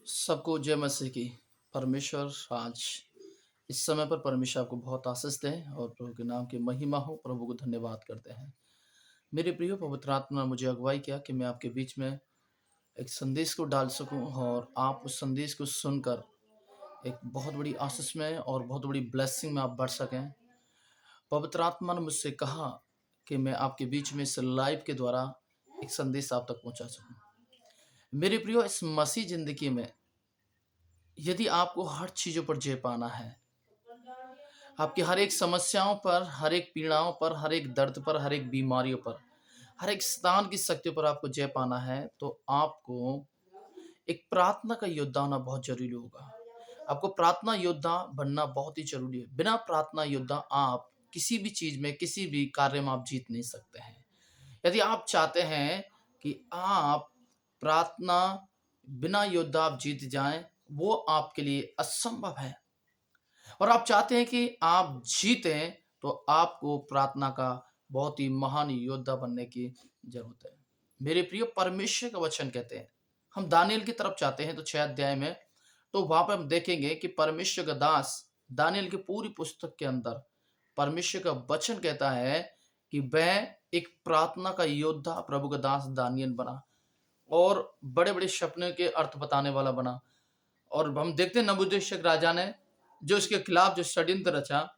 सबको जय मसीह की। परमेश्वर आज इस समय पर परमेश्वर आपको बहुत आशीष दे और प्रभु के नाम की महिमा हो। प्रभु को धन्यवाद करते हैं। मेरे प्रिय पवित्र आत्मा ने मुझे अगुवाई किया कि मैं आपके बीच में एक संदेश को डाल सकूं और आप उस संदेश को सुनकर एक बहुत बड़ी आशीष में और बहुत बड़ी ब्लेसिंग में आप बढ़ सकें। पवित्र आत्मा ने मुझसे कहा कि मैं आपके बीच में इस लाइव के द्वारा एक संदेश आप तक पहुंचा सकूं। मेरे प्रियो, इस मसीह जिंदगी में यदि आपको हर चीज़ों पर जय पाना है, आपकी हर एक समस्याओं पर, हर एक पीड़ाओं पर, हर एक दर्द पर, हर एक बीमारियों पर, हर एक शैतान की शक्तियों पर आपको जय पाना है, तो आपको एक प्रार्थना का योद्धा होना बहुत ज़रूरी होगा। आपको प्रार्थना योद्धा बनना बहुत ही ज़रूरी है। बिना प्रार्थना योद्धा आप किसी भी चीज़ में, किसी भी कार्य में आप जीत नहीं सकते हैं। यदि आप चाहते हैं कि आप प्रार्थना बिना योद्धा आप जीत जाएँ, वो आपके लिए असंभव है। और आप चाहते हैं कि आप जीतें, तो आपको प्रार्थना का बहुत ही महान योद्धा बनने की जरूरत है। मेरे प्रिय, परमेश्वर का वचन कहते हैं, हम दानियल की तरफ चाहते हैं तो 6 अध्याय में, तो वहां पर हम देखेंगे कि परमेश्वर का दास दानियल की पूरी पुस्तक के अंदर परमेश्वर का वचन कहता है कि वह एक प्रार्थना का योद्धा प्रभु का दास दानियल बना और बड़े बड़े सपने के अर्थ बताने वाला बना। और हम देखते हैं नबूकदनेस्सर राजा ने जो इसके खिलाफ जो षड्यंत्र रचा,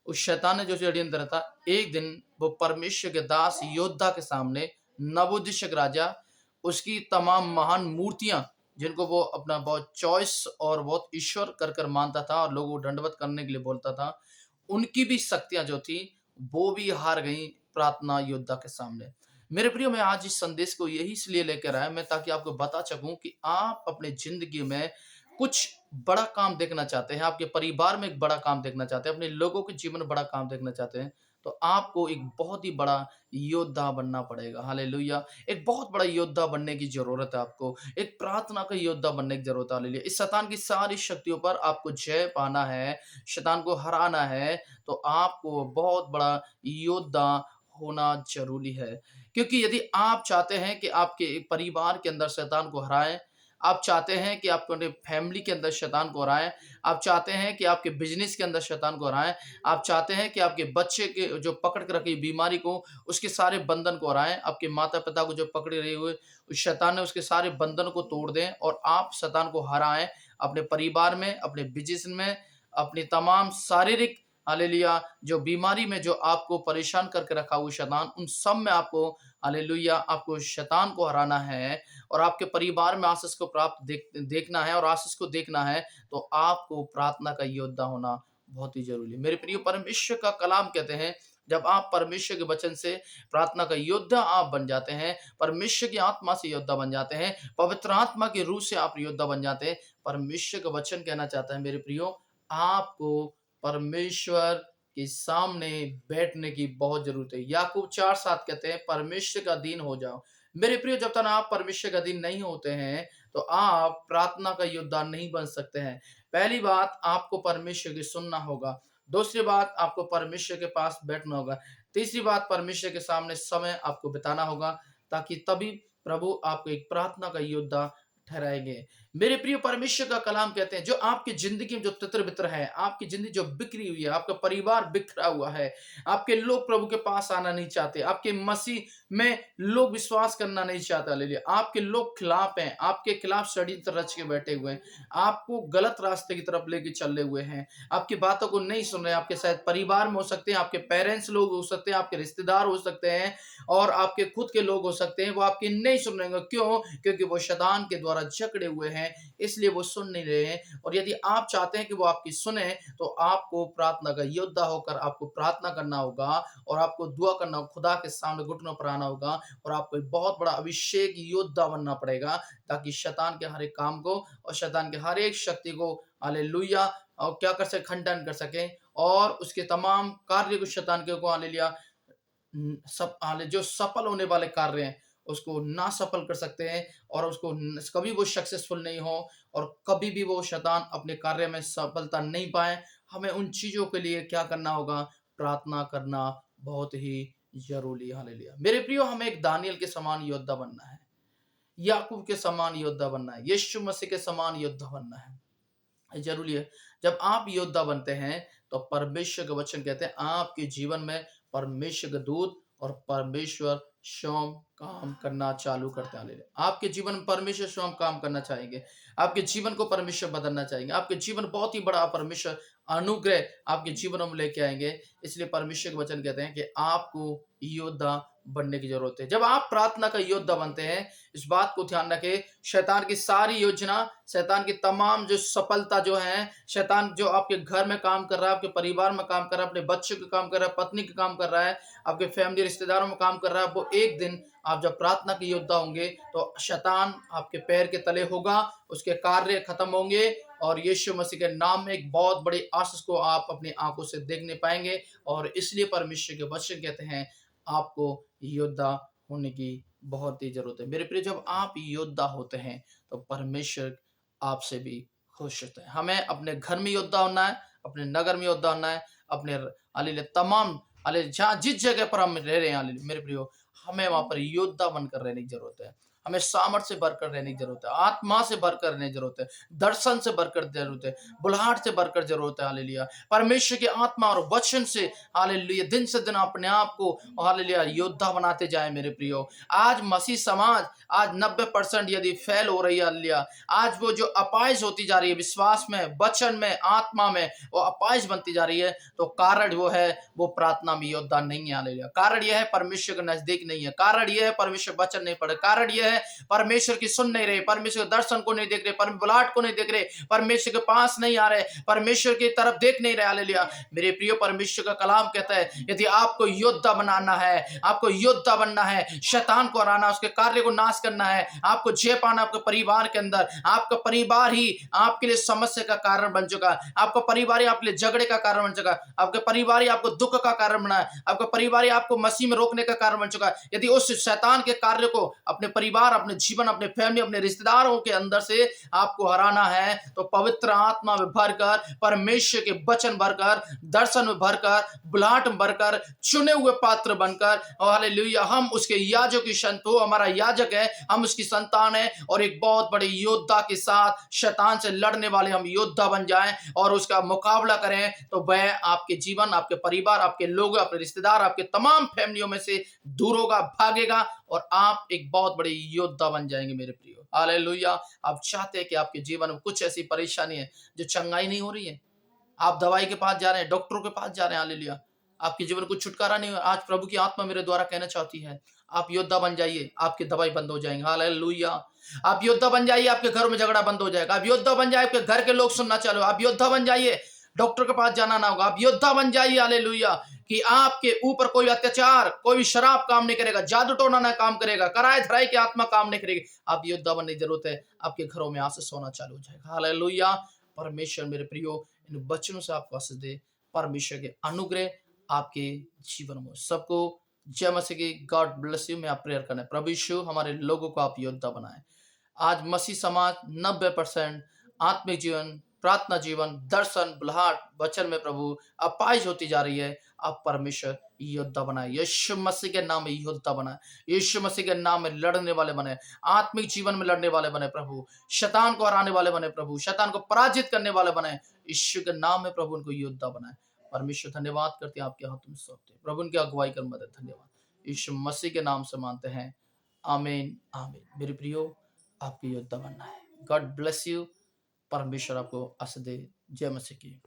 उस शैतान ने जो षड्यंत्र रचा, एक दिन वो परमेश्वर के दास योद्धा के सामने नबूकदनेस्सर राजा उसकी तमाम महान मूर्तियां, जिनको वो अपना बहुत चॉइस और बहुत ईश्वर कर कर मानता था और लोगों को दंडवत करने के लिए बोलता था, उनकी भी शक्तियां जो थी वो भी हार गई प्रार्थना योद्धा के सामने। मेरे प्रियो, मैं आज इस संदेश को यही इसलिए लेकर आया मैं, ताकि आपको बता सकूं कि आप अपने जिंदगी में कुछ बड़ा काम देखना चाहते हैं, आपके परिवार में एक बड़ा काम देखना चाहते हैं, अपने लोगों के जीवन में बड़ा काम देखना चाहते हैं, तो आपको एक बहुत ही बड़ा योद्धा बनना पड़ेगा। हालेलुया! एक बहुत बड़ा योद्धा बनने की ज़रूरत है आपको। एक प्रार्थना का योद्धा बनने की ज़रूरत है। हालेलुया! इस शैतान की सारी शक्तियों पर आपको जय पाना है, शैतान को हराना है, तो आपको बहुत बड़ा योद्धा होना ज़रूरी है। क्योंकि यदि आप चाहते हैं कि आपके परिवार के अंदर शैतान को हराएँ, आप चाहते हैं कि आप अपने फैमिली के अंदर शैतान को हराएँ, आप चाहते हैं कि आपके बिज़नेस के अंदर शैतान को हराएँ, आप चाहते हैं कि आपके बच्चे के जो पकड़ के रखी बीमारी को, उसके सारे बंधन को हराएँ, आपके माता-पिता को जो पकड़े रहे हुए उस शैतान ने उसके सारे बंधन को तोड़ दें और आप शैतान को हराएँ, अपने परिवार में, अपने बिज़नेस में, अपनी तमाम शारीरिक हालेलुया जो बीमारी में जो आपको परेशान करके रखा हुआ शैतान, उन सब में आपको हालेलुया आपको शैतान को हराना है और आपके परिवार में आशीष को प्राप्त देखना है और आशीष को देखना है, तो आपको प्रार्थना का योद्धा होना बहुत ही ज़रूरी है। मेरे प्रिय, परमेश्वर का कलाम कहते हैं, जब आप परमेश्वर के वचन से प्रार्थना का योद्धा आप बन जाते हैं, परमेश्वर की आत्मा से योद्धा बन जाते हैं, पवित्र आत्मा की रूह से आप योद्धा बन जाते हैं। परमेश्वर का वचन कहना चाहता है मेरे प्रियो, आपको परमेश्वर के सामने बैठने की बहुत ज़रूरत है। याकूब 4:7 कहते हैं, परमेश्वर का अधीन हो जाओ। मेरे प्रियो, जब तक आप परमेश्वर के अधीन नहीं होते हैं, तो आप प्रार्थना का योद्धा नहीं बन सकते हैं। पहली बात, आपको परमेश्वर की सुनना होगा। दूसरी बात, आपको परमेश्वर के पास बैठना होगा। तीसरी बात, परमेश्वर के सामने समय आपको बिताना होगा, ताकि तभी प्रभु आपको एक प्रार्थना का योद्धा ठहराएँगे। मेरे प्रिय, परमेश्वर का कलाम कहते हैं, जो आपकी ज़िंदगी में जो तितर-बितर है, आपकी ज़िंदगी जो बिखरी हुई है, आपका परिवार बिखरा हुआ है, आपके लोग प्रभु के पास आना नहीं चाहते, आपके मसीह में लोग विश्वास करना नहीं चाहते, हालेलुया। आपके लोग खिलाफ हैं, आपके खिलाफ षड्यंत्र रच के बैठे हुए हैं, आपको गलत रास्ते की तरफ लेके चले हुए हैं, आपकी बातों को नहीं सुन रहे हैं। आपके शायद परिवार में हो सकते हैं, आपके पेरेंट्स लोग हो सकते हैं, आपके रिश्तेदार हो सकते हैं और आपके खुद के लोग हो सकते हैं, वो आपकी नहीं सुन रहे हैं। क्यों? क्योंकि वो शैतान के द्वारा जकड़े हुए हैं, इसलिए वो सुन नहीं रहे हैं। और यदि आप चाहते हैं कि वो आपकी सुने, तो आपको प्रार्थना का योद्धा होकर आपको प्रार्थना करना होगा और आपको दुआ करना होगा, खुदा के सामने घुटनों पर आना होगा और आपको एक बहुत बड़ा अभिषेक योद्धा बनना पड़ेगा, ताकि शैतान के हर एक काम को और शैतान की हर एक शक्ति को हालेलुया और क्या कर सके, खंडन कर सके और उसके तमाम कार्य को शैतान के को हालेलुया सब हाले जो सफल होने वाले कार्य हैं, उसको ना सफल कर सकते हैं और उसको कभी वो सक्सेसफुल नहीं हो और कभी भी वो शैतान अपने कार्य में सफलता नहीं पाए। हमें उन चीज़ों के लिए क्या करना होगा? प्रार्थना करना बहुत ही ज़रूरी है। हालेलुया! मेरे प्रियो, हमें एक दानियेल के समान योद्धा बनना है। याकूब के समान योद्धा बनना है, यीशु मसीह के समान योद्धा बनना है। ये जरूरी है। जब आप योद्धा बनते हैं तो परमेश्वर का वचन कहते हैं आपके जीवन में परमेश्वर का दूत और परमेश्वर स्वयं काम करना चालू करते हैं। हालेलुया। आपके जीवन में परमेश्वर स्वयं काम करना चाहेंगे, आपके जीवन को परमेश्वर बदलना चाहेंगे, आपके जीवन बहुत ही बड़ा परमेश्वर अनुग्रह आपके जीवन में लेके आएंगे। इसलिए परमेश्वर के वचन कहते हैं कि आपको योद्धा बनने की जरूरत है। जब आप प्रार्थना का योद्धा बनते हैं, इस बात को ध्यान रखें, शैतान की सारी योजना, शैतान की तमाम जो सफलता जो है, शैतान जो आपके घर में काम कर रहा है, आपके परिवार में काम कर रहा है, अपने बच्चों के काम कर रहा है, पत्नी के काम कर रहा है, आपके फैमिली रिश्तेदारों में काम कर रहा है, वो एक दिन आप जब प्रार्थना के योद्धा होंगे तो शैतान आपके पैर के तले होगा, उसके कार्य खत्म होंगे और यीशु मसीह के नाम में एक बहुत बड़ी आशीष को आप अपनी आंखों से देखने पाएंगे। और इसलिए परमेश्वर के वचन कहते हैं आपको योद्धा होने की बहुत ही जरूरत है। मेरे प्रिय, जब आप योद्धा होते हैं तो परमेश्वर आपसे भी खुश होते हैं। हमें अपने घर में योद्धा होना है, अपने नगर में योद्धा होना है, अपने हालेलुया तमाम हालेलुया जहाँ जिस जगह पर हम रह रहे हैं, हालेलुया मेरे प्रियो, हमें वहां पर योद्धा बनकर रहने की जरूरत है। हमें सामर्थ से भरकर रहने की जरूरत है, आत्मा से भरकर रहने की जरूरत है, दर्शन से भरकर जरूरत है, बुलाहट से भरकर जरूरत है। हालेलुया परमेश्वर की आत्मा और वचन से हालेलुया दिन से दिन अपने आप को हालेलुया योद्धा बनाते जाए। मेरे प्रियो, आज मसीह समाज आज 90% यदि फेल हो रही है, हालेलुया आज वो जो अपाइज होती जा रही है विश्वास में, वचन में, आत्मा में, वो अपाइज बनती जा रही है, तो कारण वो है वो प्रार्थना में योद्धा नहीं है। हालेलुया कारण यह है परमेश्वर के नजदीक नहीं है, कारण यह है परमेश्वर वचन नहीं पढ़े, कारण यह है परमेश्वर की सुन नहीं रहे, परमेश्वर के दर्शन को नहीं देख रहे, बुलाहट को नहीं देख रहे, परमेश्वर के पास नहीं आ रहे, परमेश्वर की तरफ देख नहीं रहे। हालेलुया मेरे प्रियो, परमेश्वर का कलाम कहता है यदि आपको योद्धा बनाना है, आपको योद्धा बनना है, शैतान को हराना, उसके कार्य को नाश करना है, आपको जय पाना आपके परिवार के अंदर, आपका परिवार ही आपके लिए समस्या का कारण बन चुका है, आपका परिवार ही आपके लिए झगड़े का कारण बन चुका है, आपके परिवार ही आपको दुख का कारण बना है, आपका परिवार ही आपको मसीह में रोकने का कारण बन चुका है। यदि उस शैतान के कार्य को अपने परिवार, अपने जीवन, अपने फैमिली, अपने रिश्तेदारों के अंदर से आपको हराना है, तो पवित्र आत्मा में भरकर, परमेश्वर के वचन भरकर, दर्शन में भरकर, बुलाहट में भरकर, चुने हुए पात्र बनकर, और हालेलुया हम उसके याजक की संत हो, हमारा याजक है, हम उसकी संतान है, और एक बहुत बड़े योद्धा के साथ शैतान से लड़ने वाले हम योद्धा बन जाएं और उसका मुकाबला करें, तो वह आपके जीवन, आपके परिवार, आपके लोग, आपके रिश्तेदार, आपके तमाम फैमिलियों में से दूर होगा, भागेगा और आप एक बहुत बड़े योद्धा बन जाएंगे। मेरे प्रियो हालेलुया आप चाहते हैं कि आपके जीवन में कुछ ऐसी परेशानी है जो चंगाई नहीं हो रही है, आप दवाई के पास जा रहे हैं, डॉक्टरों के पास जा रहे हैं, हालेलुया आपके जीवन को छुटकारा नहीं हुआ, आज प्रभु की आत्मा मेरे द्वारा कहना चाहती है आप योद्धा बन जाइए, आपकी दवाई बंद हो जाएंगे। हालेलुया आप योद्धा बन जाइए, आपके घर में झगड़ा बंद हो जाएगा, आप योद्धा बन जाइए, आपके घर के लोग सुनना चालू, आप योद्धा बन जाइए, डॉक्टर के पास जाना ना होगा, आप योद्धा बन जाइए। हालेलुया कि आपके ऊपर कोई अत्याचार, कोई शराब काम नहीं करेगा, जादू टोना ना काम करेगा, कराए धराई की आत्मा काम नहीं करेगी, आप योद्धा बनने की जरूरत है, आपके घरों में आशीष होना चालू हो जाएगा। हालेलुया परमेश्वर मेरे प्रियो इन वचनों से आपको आशीष दे, परमेश्वर के अनुग्रह आपके जीवन में सबको जय मसीह की। God bless you. मैं आप प्रेयर करना है प्रभु यीशु हमारे लोगों को आप योद्धा बनाए। आज मसीह समाज 90% आत्मिक जीवन, प्रार्थना जीवन, दर्शन, बुलाहट, वचन में प्रभु अपाइज होती जा रही है। आप परमेश्वर योद्धा बनाए, यीशु मसीह के नाम में योद्धा बनाए, यीशु मसीह के नाम में लड़ने वाले बने, आत्मिक जीवन में लड़ने वाले बने प्रभु, शैतान को हराने वाले बने प्रभु, शैतान को पराजित करने वाले बने, यीशु के नाम में प्रभु उनको योद्धा बनाए। परमेश्वर धन्यवाद करते हैं, आपके हाथों में सौंपते हैं प्रभु, उनकी अगुवाई कर मदद। धन्यवाद यीशु मसीह के नाम से मानते हैं, आमीन आमीन। मेरे प्रियो आपकी योद्धा बनना है। God bless you. परमेश्वर आपको आशीष दे। जय मसीह की।